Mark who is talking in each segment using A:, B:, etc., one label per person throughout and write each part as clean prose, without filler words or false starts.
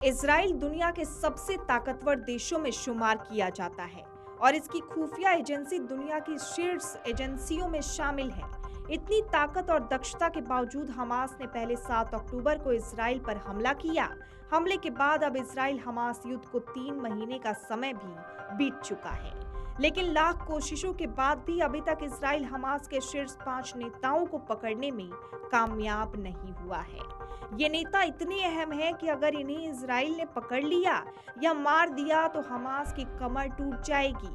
A: Israel दुनिया के सबसे ताकतवर देशों में शुमार किया जाता है और इसकी खुफिया एजेंसी दुनिया की शीर्ष एजेंसियों में शामिल है। इतनी ताकत और दक्षता के बावजूद हमास ने पहले 7 अक्टूबर को इजराइल पर हमला किया। हमले के बाद अब इजराइल हमास युद्ध को 3 महीने का समय भी बीत चुका है, लेकिन लाख कोशिशों के बाद भी अभी तक इजराइल हमास के शीर्ष 5 नेताओं को पकड़ने में कामयाब नहीं हुआ है। ये नेता इतने अहम हैं कि अगर इन्हें इजराइल ने पकड़ लिया या मार दिया तो हमास की कमर टूट जाएगी।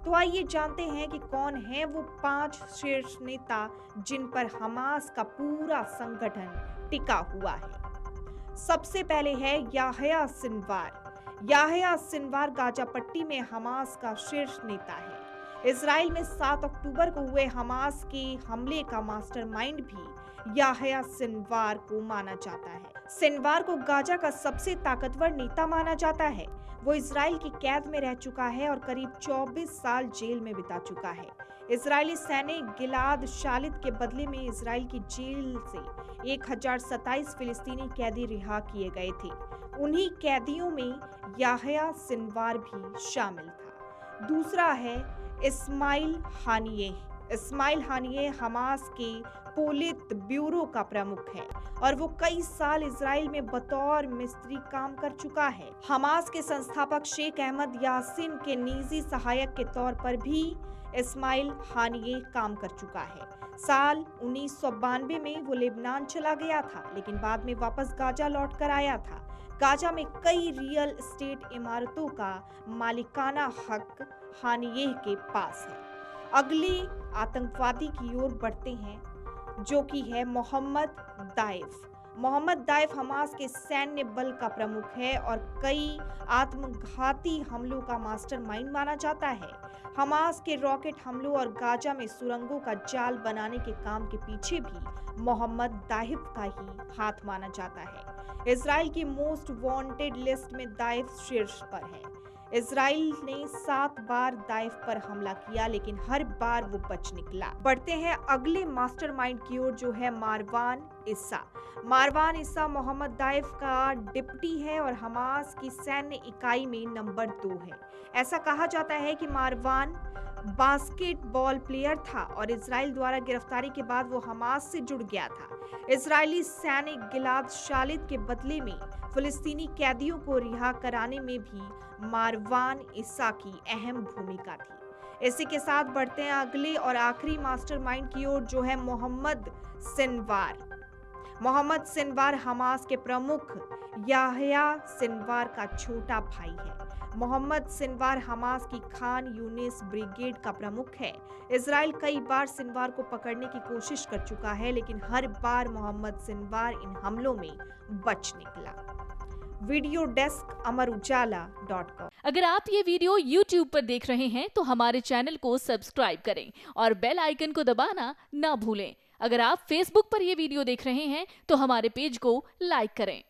A: तो आइए जानते हैं कि कौन है वो 5 शीर्ष नेता जिन पर हमास का पूरा संगठन टिका हुआ है। सबसे पहले है Yahya Sinwar. Yahya Sinwar Gaza पट्टी में हमास का शीर्ष नेता है। इजराइल में 7 अक्टूबर को हुए हमास के हमले का मास्टरमाइंड भी याह्या सिनवार को माना जाता है। सिनवार को गाजा का सबसे ताकतवर नेता माना जाता है। वो इजराइल की कैद में रह चुका है और करीब 24 साल जेल में बिता चुका है। इजरायली सैनिक गिलाद शालित के बदले में इजराइल की जेल से 1027 फिलिस्तीनी कैदी रिहा किए गए थे। उन्हीं कैदियों में याह्या सिनवार भी शामिल था। दूसरा है Ismail Haniyeh. Ismail Haniyeh Hamas के पोलित ब्यूरो का प्रमुख है और वो कई साल इजराइल में बतौर मिस्त्री काम कर चुका है। हमास के संस्थापक शेख अहमद यासीन के निजी सहायक के तौर पर भी इस्माइल हानियेह काम कर चुका है। साल 1992 में वो लेबनान चला गया था, लेकिन बाद में वापस गाजा लौट कर आया था। गाजा में कई रियल एस्टेट इमारतों का मालिकाना हक हानियेह के पास है। अगले आतंकवादी की ओर बढ़ते हैं, जो कि है मोहम्मद दाइफ। मोहम्मद दाइफ हमास के सैन्य बल का प्रमुख है और कई आत्मघाती हमलों का मास्टरमाइंड माना जाता है। हमास के रॉकेट हमलों और गाजा में सुरंगों का जाल बनाने के काम के पीछे भी मोहम्मद दाइफ का ही हाथ माना जाता है। इजराइल की मोस्ट वांटेड लिस्ट में दाइफ शीर्ष पर है। इजराइल ने 7 बार दाइफ पर हमला किया, लेकिन हर बार वो बच निकला। बढ़ते हैं अगले मास्टरमाइंड की ओर, जो है मारवान इस्सा। मारवान इस्सा मोहम्मद दाइफ का डिप्टी है और हमास की सैन्य इकाई में नंबर 2 है। ऐसा कहा जाता है कि मारवान बास्केटबॉल प्लेयर था और इजराइल द्वारा गिरफ्तारी के बाद वो हमास से जुड़ गया था। इजरायली सैनिक गिलाद शालित के बदले में फिलिस्तीनी कैदियों को रिहा कराने में भी मारवान इस्सा की अहम भूमिका थी। इसी के साथ बढ़ते हैं अगले और आखिरी मास्टरमाइंड की ओर, जो है Mohammed Sinwar. Mohammed Sinwar Hamas के प्रमुख याह्या सिनवार का छोटा भाई है। मोहम्मद सिनवार हमास की खान यूनिस ब्रिगेड का प्रमुख है। इजराइल कई बार सिनवार को पकड़ने की कोशिश कर चुका है, लेकिन हर बार मोहम्मद सिनवार इन हमलों में बच निकला। वीडियो डेस्क अमरउजाला.com।
B: अगर आप ये वीडियो YouTube पर देख रहे हैं तो हमारे चैनल को सब्सक्राइब करें और बेल आइकन को दबाना ना भूलें। अगर आप Facebook पर ये वीडियो देख रहे हैं तो हमारे पेज को लाइक करें।